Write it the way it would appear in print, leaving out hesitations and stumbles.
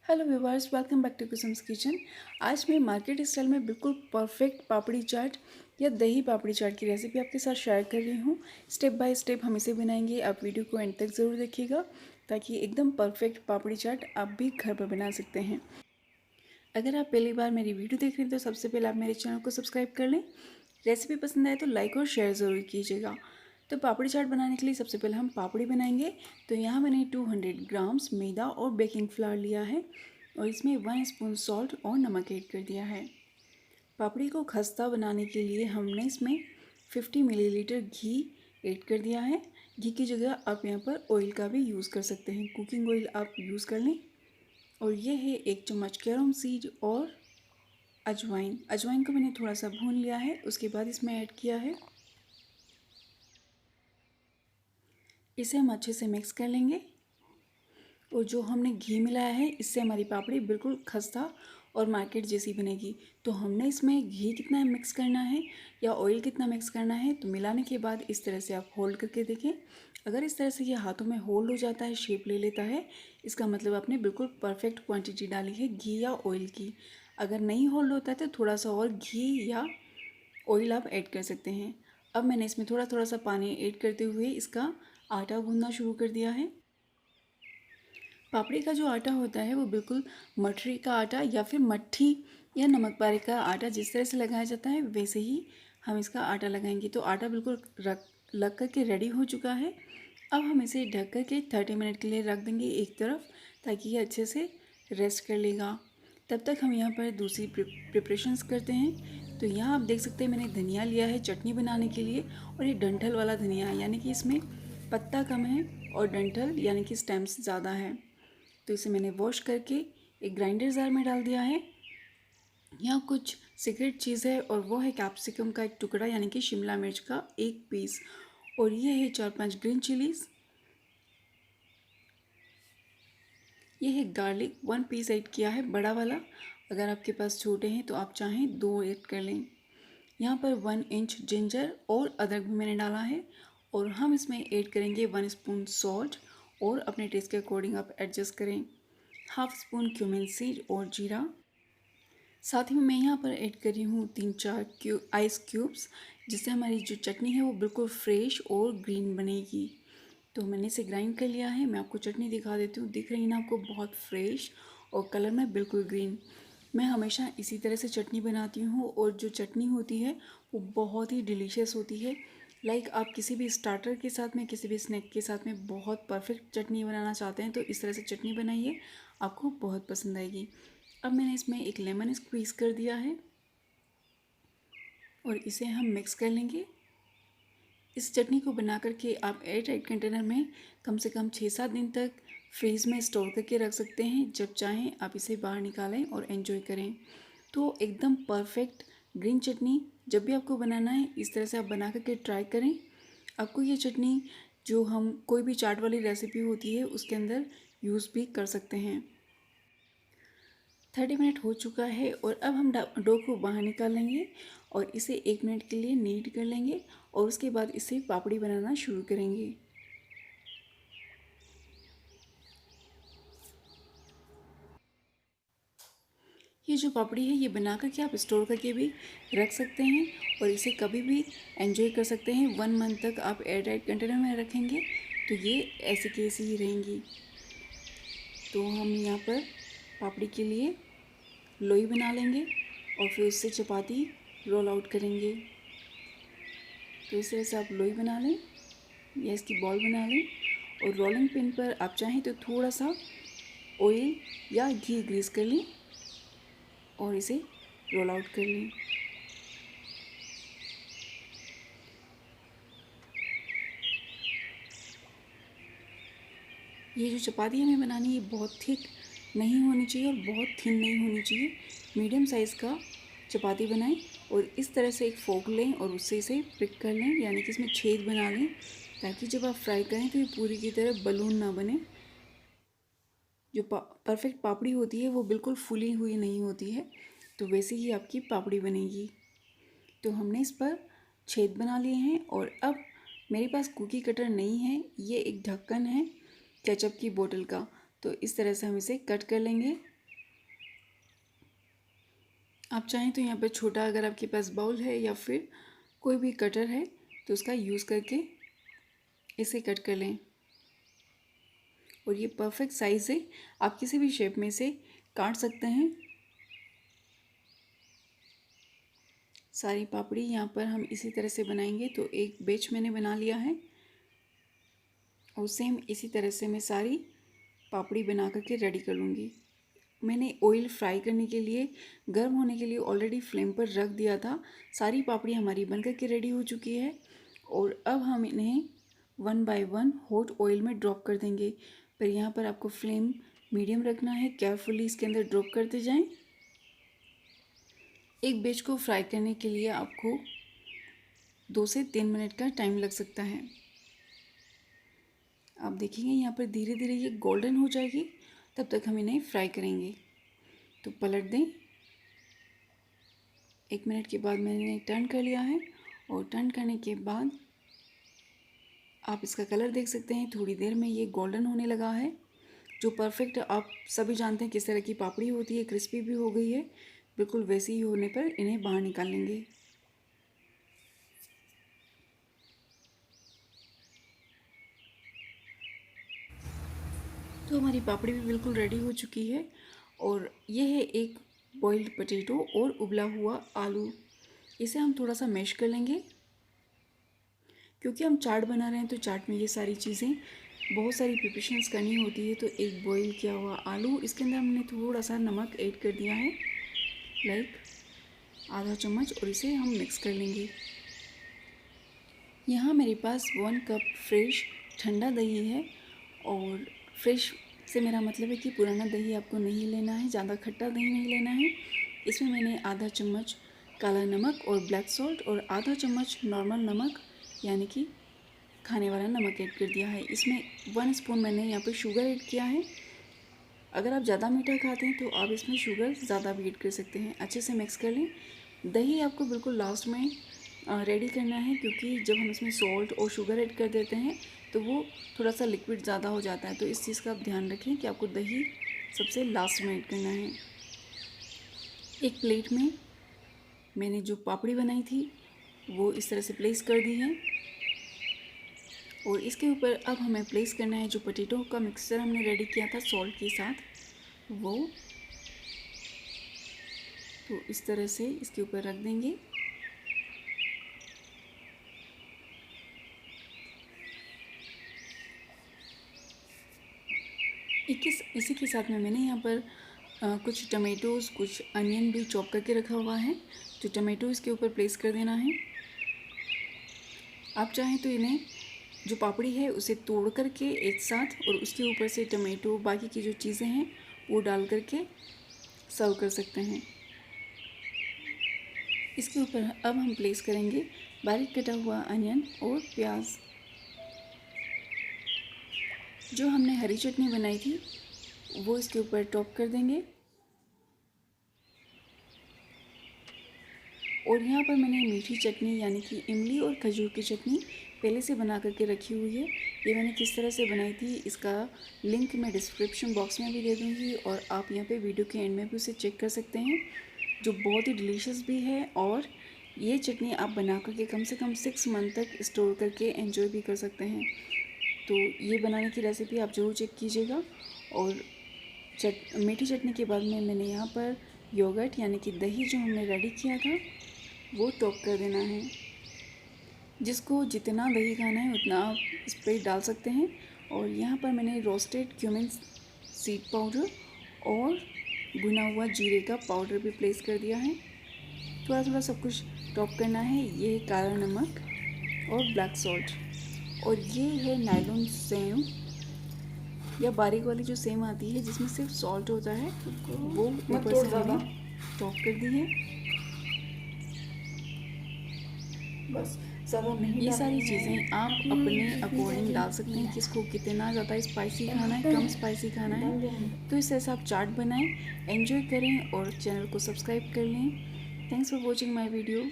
Hello viewers, welcome back to Kusum's kitchen. आज मैं market style में बिल्कुल परफेक्ट पापड़ी चाट या दही पापड़ी चाट की रेसिपी आपके साथ शेयर कर रही हूँ। स्टेप बाय स्टेप हम इसे बनाएंगे। आप वीडियो को एंड तक ज़रूर देखिएगा ताकि एकदम परफेक्ट पापड़ी चाट आप भी घर पर बना सकते हैं। अगर आप पहली बार मेरी वीडियो देख रहे हैं तो सबसे पहले आप मेरे चैनल को सब्सक्राइब कर लें। रेसिपी पसंद आए तो लाइक और शेयर ज़रूर कीजिएगा। तो पापड़ी चाट बनाने के लिए सबसे पहले हम पापड़ी बनाएंगे। तो यहाँ मैंने 200 ग्राम्स मैदा और बेकिंग फ्लावर लिया है और इसमें 1 स्पून सॉल्ट और नमक ऐड कर दिया है। पापड़ी को खस्ता बनाने के लिए हमने इसमें 50 मिलीलीटर घी ऐड कर दिया है। घी की जगह आप यहाँ पर ऑयल का भी यूज़ कर सकते हैं, कुकिंग ऑयल आप यूज़ कर लें। और ये है 1 चम्मच कैरम सीड और अजवाइन। अजवाइन को मैंने थोड़ा सा भून लिया है, उसके बाद इसमें ऐड किया है। इसे हम अच्छे से मिक्स कर लेंगे। और जो हमने घी मिलाया है इससे हमारी पापड़ी बिल्कुल खस्ता और मार्केट जैसी बनेगी। तो हमने इसमें घी कितना मिक्स करना है या ऑयल कितना मिक्स करना है, तो मिलाने के बाद इस तरह से आप होल्ड करके देखें। अगर इस तरह से ये हाथों में होल्ड हो जाता है, शेप ले लेता है, इसका मतलब आपने बिल्कुल परफेक्ट क्वांटिटी डाली है घी या ऑयल की। अगर नहीं होल्ड होता है तो थोड़ा सा और घी या ऑयल आप ऐड कर सकते हैं। अब मैंने इसमें थोड़ा थोड़ा सा पानी ऐड करते हुए इसका आटा गूंदना शुरू कर दिया है। पापड़ी का जो आटा होता है वो बिल्कुल मठरी का आटा या फिर मट्ठी या नमक पारे का आटा जिस तरह से लगाया जाता है वैसे ही हम इसका आटा लगाएंगे। तो आटा बिल्कुल लग कर के रेडी हो चुका है। अब हम इसे ढक कर के 30 मिनट के लिए रख देंगे एक तरफ, ताकि ये अच्छे से रेस्ट कर लेगा। तब तक हम यहाँ पर दूसरी प्रिपरेशंस करते हैं। तो यहाँ आप देख सकते हैं मैंने धनिया लिया है चटनी बनाने के लिए, और ये डंठल वाला धनिया है, यानी कि इसमें पत्ता कम है और डंठल यानी कि स्टेम्स ज़्यादा है। तो इसे मैंने वॉश करके एक ग्राइंडर जार में डाल दिया है। यहाँ कुछ सीक्रेट चीज़ है और वो है कैप्सिकम का एक टुकड़ा, यानी कि शिमला मिर्च का एक पीस, और ये है 4-5 ग्रीन चिलीज। ये है गार्लिक 1 पीस ऐड किया है, बड़ा वाला। अगर आपके पास छोटे हैं तो आप चाहें 2 ऐड कर लें। यहाँ पर 1 इंच जिंजर और अदरक भी मैंने डाला है। और हम इसमें ऐड करेंगे 1 स्पून सॉल्ट, और अपने टेस्ट के अकॉर्डिंग आप एडजस्ट करें। हाफ स्पून क्यूमिन सीड और जीरा। साथ ही में मैं यहाँ पर ऐड कर रही हूँ 3-4 आइस क्यूब्स, जिससे हमारी जो चटनी है वो बिल्कुल फ्रेश और ग्रीन बनेगी। तो मैंने इसे ग्राइंड कर लिया है। मैं आपको चटनी दिखा देती हूँ, दिख रही है ना आपको, बहुत फ्रेश और कलर में बिल्कुल ग्रीन। मैं हमेशा इसी तरह से चटनी बनाती हूँ और जो चटनी होती है वो बहुत ही डिलीशियस होती है। लाइक आप किसी भी स्टार्टर के साथ में, किसी भी स्नैक के साथ में बहुत परफेक्ट चटनी बनाना चाहते हैं तो इस तरह से चटनी बनाइए, आपको बहुत पसंद आएगी। अब मैंने इसमें एक लेमन स्क्वीज़ कर दिया है और इसे हम मिक्स कर लेंगे। इस चटनी को बना करके आप एयर टाइट कंटेनर में कम से कम 6-7 दिन तक फ्रीज़ में स्टोर करके रख सकते हैं। जब चाहें आप इसे बाहर निकालें और एंजॉय करें। तो एकदम परफेक्ट ग्रीन चटनी जब भी आपको बनाना है इस तरह से आप बना करके ट्राई करें। आपको ये चटनी जो हम कोई भी चाट वाली रेसिपी होती है उसके अंदर यूज़ भी कर सकते हैं। 30 मिनट हो चुका है और अब हम डो को बाहर निकाल लेंगे और इसे 1 मिनट के लिए नीड कर लेंगे और उसके बाद इसे पापड़ी बनाना शुरू करेंगे। ये जो पापड़ी है ये बना करके आप स्टोर करके भी रख सकते हैं और इसे कभी भी एंजॉय कर सकते हैं। 1 मंथ तक आप एयर टाइट कंटेनर में रखेंगे तो ये ऐसे की ऐसी ही रहेंगी। तो हम यहाँ पर पापड़ी के लिए लोई बना लेंगे और फिर उससे चपाती रोल आउट करेंगे। तो इस तरह से आप लोई बना लें या इसकी बॉल बना लें और रोलिंग पिन पर आप चाहें तो थोड़ा सा ऑयल या घी ग्रीस कर लें और इसे रोल आउट कर लें। ये जो चपाती हमें बनानी है बहुत थिक नहीं होनी चाहिए और बहुत थिन नहीं होनी चाहिए। मीडियम साइज़ का चपाती बनाएं और इस तरह से एक फोक लें और उससे इसे प्रिक कर लें, यानी कि इसमें छेद बना लें, ताकि जब आप फ्राई करें तो ये पूरी की तरह बलून ना बने। जो परफेक्ट पापड़ी होती है वो बिल्कुल फूली हुई नहीं होती है, तो वैसे ही आपकी पापड़ी बनेगी। तो हमने इस पर छेद बना लिए हैं और अब मेरे पास कुकी कटर नहीं है, ये एक ढक्कन है केचप की बोतल का, तो इस तरह से हम इसे कट कर लेंगे। आप चाहें तो यहाँ पर छोटा, अगर आपके पास बाउल है या फिर कोई भी कटर है तो उसका यूज़ करके इसे कट कर लें। और ये परफेक्ट साइज़ है, आप किसी भी शेप में से काट सकते हैं। सारी पापड़ी यहाँ पर हम इसी तरह से बनाएंगे। तो एक बैच मैंने बना लिया है और सेम इसी तरह से मैं सारी पापड़ी बना करके रेडी कर लूँगी। मैंने ऑयल फ्राई करने के लिए, गर्म होने के लिए ऑलरेडी फ्लेम पर रख दिया था। सारी पापड़ी हमारी बन करके रेडी हो चुकी है और अब हम इन्हें 1 बाय 1 हॉट ऑयल में ड्रॉप कर देंगे। पर यहाँ पर आपको फ्लेम मीडियम रखना है, केयरफुली इसके अंदर ड्रॉप करते जाएं। एक बैच को फ्राई करने के लिए आपको 2 से 3 मिनट का टाइम लग सकता है। आप देखेंगे यहाँ पर धीरे धीरे ये गोल्डन हो जाएगी, तब तक हम इन्हें फ्राई करेंगे। तो पलट दें। 1 मिनट के बाद मैंने इन्हें टर्न कर लिया है और टर्न करने के बाद आप इसका कलर देख सकते हैं, थोड़ी देर में ये गोल्डन होने लगा है। जो परफेक्ट आप सभी जानते हैं किस तरह की पापड़ी होती है, क्रिस्पी भी हो गई है। बिल्कुल वैसे ही होने पर इन्हें बाहर निकाल लेंगे। तो हमारी पापड़ी भी बिल्कुल रेडी हो चुकी है और ये है एक बॉइल्ड पोटैटो और उबला हुआ आलू। इसे हम थोड़ा सा मैश कर लेंगे क्योंकि हम चाट बना रहे हैं। तो चाट में ये सारी चीज़ें, बहुत सारी प्रिपरेशंस करनी होती है। तो एक बॉईल किया हुआ आलू, इसके अंदर हमने थोड़ा सा नमक ऐड कर दिया है, लाइक आधा चम्मच, और इसे हम मिक्स कर लेंगे। यहाँ मेरे पास 1 कप फ्रेश ठंडा दही है और फ्रेश से मेरा मतलब है कि पुराना दही आपको नहीं लेना है, ज़्यादा खट्टा दही नहीं लेना है। इसमें मैंने आधा चम्मच काला नमक और ब्लैक सॉल्ट और आधा चम्मच नॉर्मल नमक यानी कि खाने वाला नमक ऐड कर दिया है। इसमें 1 स्पून मैंने यहाँ पर शुगर ऐड किया है। अगर आप ज़्यादा मीठा खाते हैं तो आप इसमें शुगर ज़्यादा भी ऐड कर सकते हैं। अच्छे से मिक्स कर लें। दही आपको बिल्कुल लास्ट में रेडी करना है क्योंकि जब हम इसमें सॉल्ट और शुगर ऐड कर देते हैं तो वो थोड़ा सा लिक्विड ज़्यादा हो जाता है। तो इस चीज़ का आप ध्यान रखें कि आपको दही सबसे लास्ट में ऐड करना है। एक प्लेट में मैंने जो पापड़ी बनाई थी वो इस तरह से प्लेस कर दी है और इसके ऊपर अब हमें प्लेस करना है जो पोटैटो का मिक्सचर हमने रेडी किया था सॉल्ट के साथ, वो तो इस तरह से इसके ऊपर रख देंगे। इसी के साथ में मैंने यहाँ पर कुछ टमेटोज़, कुछ अनियन भी चॉप करके रखा हुआ है। तो टमेटो इसके ऊपर प्लेस कर देना है। आप चाहें तो इन्हें जो पापड़ी है उसे तोड़ करके एक साथ और उसके ऊपर से टमेटो, बाकी की जो चीज़ें हैं वो डाल करके सर्व कर सकते हैं। इसके ऊपर अब हम प्लेस करेंगे बारीक कटा हुआ अनियन और प्याज। जो हमने हरी चटनी बनाई थी वो इसके ऊपर टॉप कर देंगे। और यहाँ पर मैंने मीठी चटनी यानी कि इमली और खजूर की चटनी पहले से बना करके रखी हुई है। ये मैंने किस तरह से बनाई थी इसका लिंक मैं डिस्क्रिप्शन बॉक्स में भी दे दूँगी और आप यहाँ पे वीडियो के एंड में भी उसे चेक कर सकते हैं, जो बहुत ही डिलीशियस भी है। और ये चटनी आप बना करके कम से कम 6 मंथ तक स्टोर करके एंजॉय भी कर सकते हैं। तो ये बनाने की रेसिपी आप ज़रूर चेक कीजिएगा। और मीठी चटनी के बाद में मैंने यहाँ पर योगर्ट यानी कि दही जो हमने रेडी किया था वो टॉप कर देना है। जिसको जितना दही खाना है उतना आप इस पर डाल सकते हैं। और यहाँ पर मैंने रोस्टेड क्यूमिन सीड पाउडर और भुना हुआ जीरे का पाउडर भी प्लेस कर दिया है। थोड़ा थोड़ा सब कुछ टॉप करना है। ये है काला नमक और ब्लैक सॉल्ट, और ये है नायलॉन सेव या बारीक वाली जो सेव आती है जिसमें सिर्फ सॉल्ट होता है, वो ऊपर से ज़्यादा टॉप कर दी है। बस ज़्यादा नहीं। ये सारी चीज़ें आप अपने अकॉर्डिंग डाल सकते हैं, किसको कितना ज़्यादा स्पाइसी खाना है, कम स्पाइसी खाना है। तो इस तरह से आप चाट बनाएं, एंजॉय करें और चैनल को सब्सक्राइब कर लें। Thanks for watching my video.